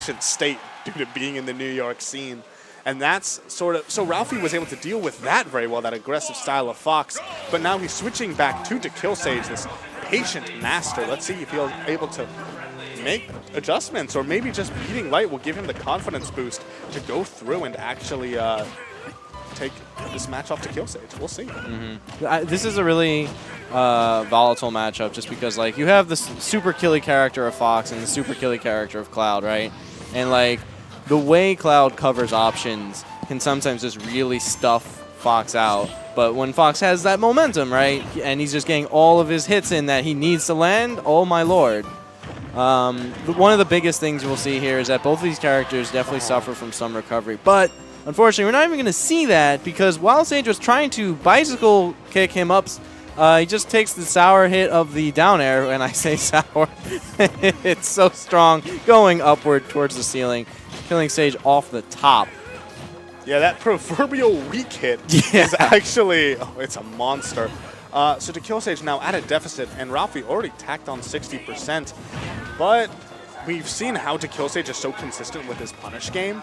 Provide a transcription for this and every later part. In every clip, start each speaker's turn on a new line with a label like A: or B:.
A: patient state due to being in the New York scene. And that's sort of, so Ralphie was able to deal with that very well, that aggressive style of Fox, but now he's switching back to dekillsage, this patient master. Let's see if he'll able to make adjustments, or maybe just beating light will give him the confidence boost to go through and actually take this match off dekillsage. We'll see.
B: This is a really volatile matchup just because, like, you have this super killy character of Fox and the super killy character of Cloud, right? And, like, the way Cloud covers options can sometimes just really stuff Fox out. But when Fox has that momentum, right, and he's just getting all of his hits in that he needs to land, oh my lord. One of the biggest things we'll see here is that both of these characters definitely suffer from some recovery. But unfortunately, we're not even going to see that because while Sage was trying to bicycle kick him up, he just takes the sour hit of the down air, and I say sour. It's so strong, going upward towards the ceiling, killing Sage off the top.
A: Yeah, that proverbial weak hit is actually, it's a monster. So dekillsage now at a deficit, and Ralphie already tacked on 60%. But we've seen how dekillsage is so consistent with his punish game.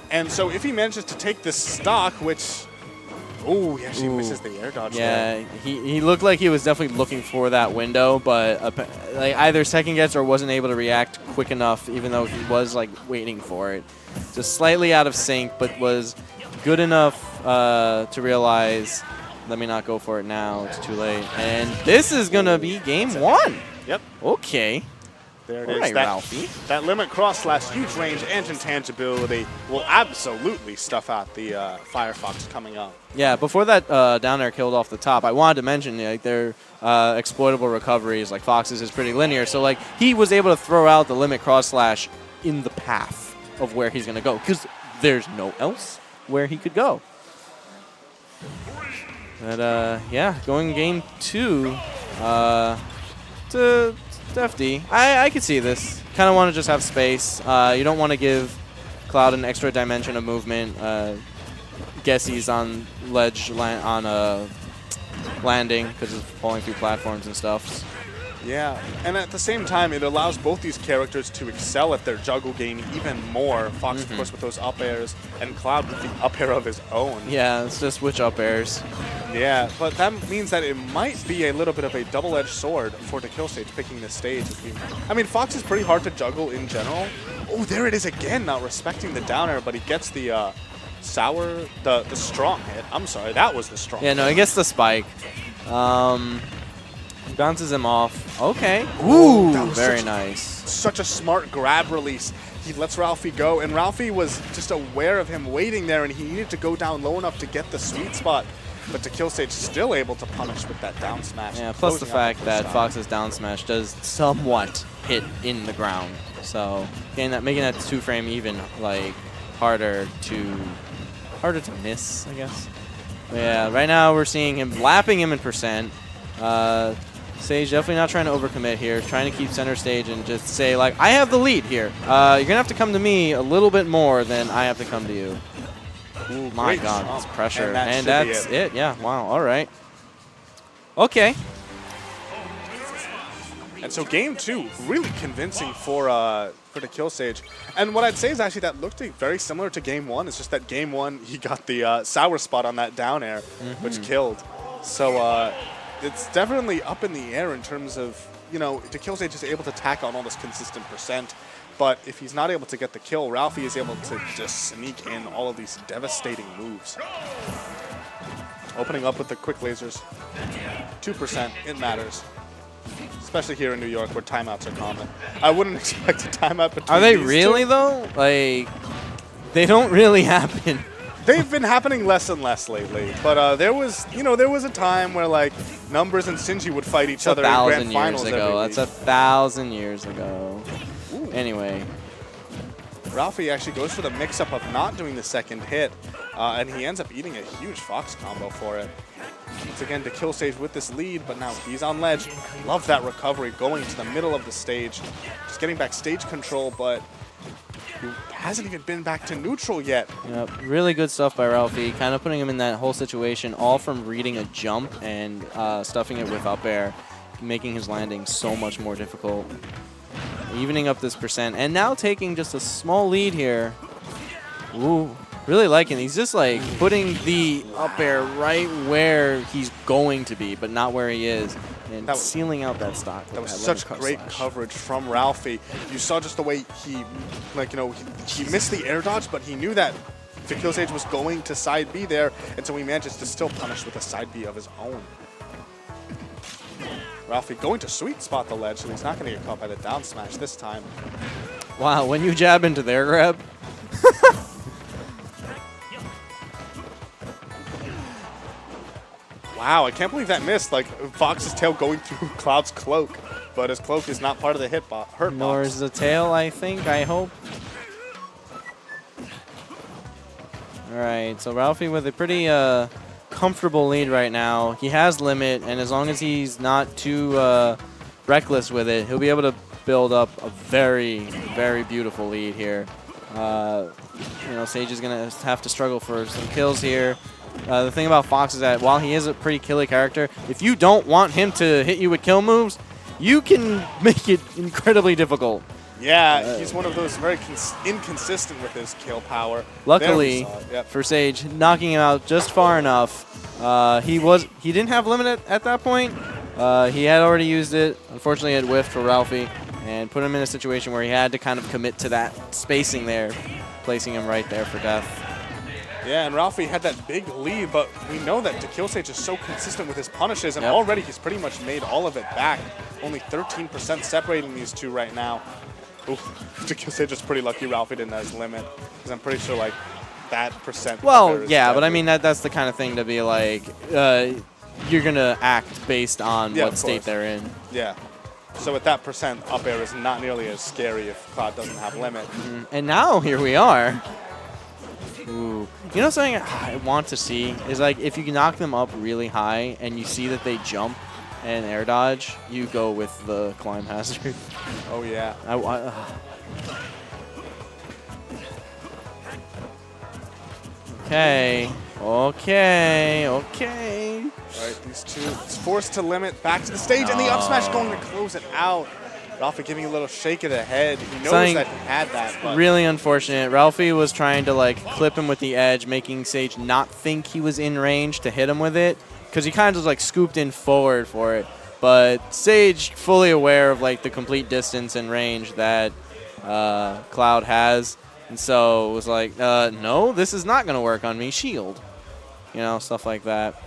A: And so if he manages to take this stock, which, oh, he actually misses the air dodge there.
B: he looked like he was definitely looking for that window, but like either second guess or wasn't able to react quick enough, even though he was like waiting for it. Just slightly out of sync, but was good enough to realize, let me not go for it now, it's too late. And this is going to be game one.
A: Yep.
B: Okay.
A: There it
B: All
A: is.
B: right, Ralphie.
A: That limit cross slash huge range and intangibility will absolutely stuff out the Firefox coming up.
B: Yeah, before that down air killed off the top, I wanted to mention like their exploitable recoveries, like Fox's is pretty linear. So like he was able to throw out the limit cross slash in the path of where he's going to go because there's no else where he could go. But yeah, going game two to FD. I could see this. Kind of want to just have space. You don't want to give Cloud an extra dimension of movement. Guess he's on ledge on a landing because of falling through platforms and stuff.
A: Yeah, and at the same time, it allows both these characters to excel at their juggle game even more. Fox, of course, with those up airs, and Cloud with the up air of his own.
B: Yeah, let's just switch up airs.
A: Yeah, but that means that it might be a little bit of a double-edged sword for dekillsage picking this stage. I mean, Fox is pretty hard to juggle in general. Oh, there it is again, not respecting the down air, but he gets the the strong hit. I'm sorry, that was the strong hit.
B: Yeah, no, he gets the spike. Bounces him off. Okay. Ooh, very nice.
A: Such a smart grab release. He lets Ralphie go, and Ralphie was just aware of him waiting there, and he needed to go down low enough to get the sweet spot. But dekillsage still able to punish with that down smash.
B: Yeah, plus the fact that Fox's down smash does somewhat hit in the ground. So making that two frame even like harder to miss, I guess. But yeah, right now we're seeing him lapping him in percent. Sage definitely not trying to overcommit here, trying to keep center stage and just say, like, I have the lead here. You're going to have to come to me a little bit more than I have to come to you. Ooh, my God, that's pressure. And that's it. Yeah, wow, all right. Okay.
A: And so game two, really convincing for dekillsage. And what I'd say is actually that looked very similar to game one. It's just that game one, he got the sour spot on that down air, which killed. So it's definitely up in the air in terms of, you know, dekillsage is able to tack on all this consistent percent. But if he's not able to get the kill, Ralphie is able to just sneak in all of these devastating moves. Opening up with the quick lasers. 2%, it matters. Especially here in New York where timeouts are common. I wouldn't expect a timeout between
B: Are they
A: these
B: really,
A: two.
B: though? Like, they don't really happen.
A: They've been happening less and less lately. But there was a time where, like, Numbers and Shinji would fight each other in grand finals every week.
B: That's 1,000 years ago. Ooh. Anyway.
A: Ralphie actually goes for the mix-up of not doing the second hit, and he ends up eating a huge Fox combo for it. Once again, dekillsage with this lead, but now he's on ledge. Love that recovery, going to the middle of the stage. Just getting back stage control, but he hasn't even been back to neutral yet.
B: Yep, really good stuff by Ralphie, kind of putting him in that whole situation, all from reading a jump and stuffing it with up air, making his landing so much more difficult. evening up this percent, and now taking just a small lead here. Ooh, really liking it. He's just like putting the up air right where he's going to be, but not where he is, and sealing out that stock.
A: That was such great coverage from Ralphie. You saw just the way he, like, you know, he missed the air dodge, but he knew that dekillsage was going to side B there, and so he manages to still punish with a side B of his own. Ralphie going to sweet spot the ledge, so he's not going to get caught by the down smash this time.
B: Wow, when you jab into their grab.
A: Wow, I can't believe that missed. Like, Fox's tail going through Cloud's cloak, but his cloak is not part of the hurt box.
B: Nor is the tail, I think, I hope. All right, so Ralphie with a pretty comfortable lead right now. He has limit, and as long as he's not too reckless with it, he'll be able to build up a very, very beautiful lead here. You know, Sage is going to have to struggle for some kills here. The thing about Fox is that while he is a pretty killy character, if you don't want him to hit you with kill moves, you can make it incredibly difficult.
A: Yeah, he's one of those very inconsistent with his kill power.
B: Luckily for Sage, knocking him out just far enough. He didn't have limit at that point. He had already used it. Unfortunately, it whiffed for Ralphie and put him in a situation where he had to kind of commit to that spacing there, placing him right there for death.
A: Yeah, and Ralphie had that big lead, but we know that dekillsage is so consistent with his punishes, and already he's pretty much made all of it back. Only 13% separating these two right now. Ooh, dekillsage is pretty lucky Ralphie didn't have his limit, because I'm pretty sure like that percent.
B: Well, yeah, but I mean that's the kind of thing to be like, you're gonna act based on what state they're in.
A: Yeah. So with that percent, up air is not nearly as scary if Cloud doesn't have limit.
B: And now here we are. Ooh. You know something I want to see is like if you can knock them up really high and you see that they jump and air dodge, you go with the climb hazard.
A: Oh yeah.
B: Okay. Okay. Okay.
A: All right, these two. It's forced to limit back to the stage, and the up smash going to close it out. Ralphie giving a little shake of the head. He knows that he had that. But
B: really unfortunate. Ralphie was trying to like clip him with the edge, making Sage not think he was in range to hit him with it, because he kind of like scooped in forward for it. But Sage, fully aware of like the complete distance and range that Cloud has, and so was like, no, this is not going to work on me. Shield, you know, stuff like that.